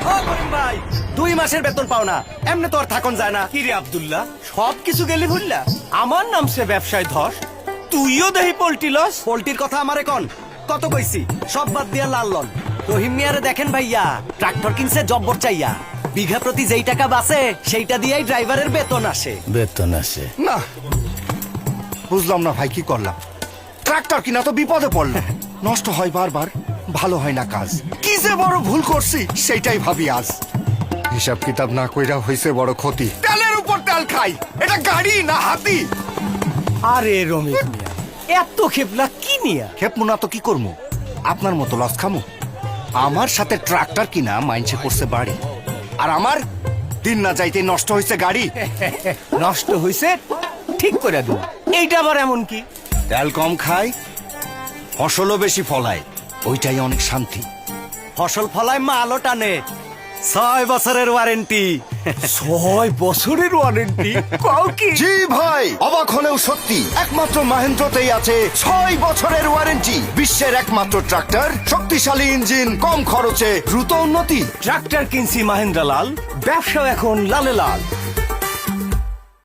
ও করিম ভাই 2 মাসের বেতন পাও না, এমনি তো আর থাকুন যায় না। কি রে আব্দুল্লাহ, সব কিছু গেলি ভুললা? আমার নাম সে ব্যবসায় ধস, তুইও দেহি পোল্ট্রি লস। পোল্ট্রির কথা আমারে কোন, কত কইছি সব বাদ দিয়া লাল লন। রহিম মিয়ারে দেখেন ভাইয়া, ট্রাক্টর কিনছে জব্বর চাইয়া, বিঘা প্রতি যেই টাকা বাঁচে সেইটা দিয়েই ড্রাইভারের বেতন আসে। বেতন আসে না, বুঝলাম না ভাই, কি করলাম? ট্রাক্টর কিনা তো বিপদে পড়লাম, নষ্ট হয় বারবার, ভালো হয় না কাজ। কি যে বড় ভুল করছি সেইটাই ভাবি আজ। হিসাব কিতাব না কইরা হইছে বড় ক্ষতি। তেলের উপর তেল খাই, এটা গাড়ি না হাতি। আরে রমেশ মিয়া, এত খেপলা কি নিয়া? খেপমু না তো কি করমু? আপনার মতো লস খামু? আমার সাথে ট্রাক্টর কিনা মাইনসে করছে বাড়ি, আর আমার দিন না যাইতে নষ্ট হয়েছে গাড়ি। নষ্ট হইছে ঠিক করে দেব, এইটা আবার এমন কি? তেল কম খায়, ফসলও বেশি ফলায়, ওইটাই অনেক শান্তি। ফসল ফলায় মালও টানে, 6 বছরের ওয়ারেন্টি। 6 বছরের ওয়ারেন্টি? কও কি? জি ভাই, অবাক হলেও সত্যি, একমাত্র মাহেন্দ্রতেই আছে 6 বছরের ওয়ারেন্টি। বিশ্বের একমাত্র ট্রাক্টর, শক্তিশালী ইঞ্জিন, কম খরচে দ্রুত উন্নতি। ট্রাক্টর কিনছি মাহেন্দ্র লাল, ব্যবসা এখন লালে লাল।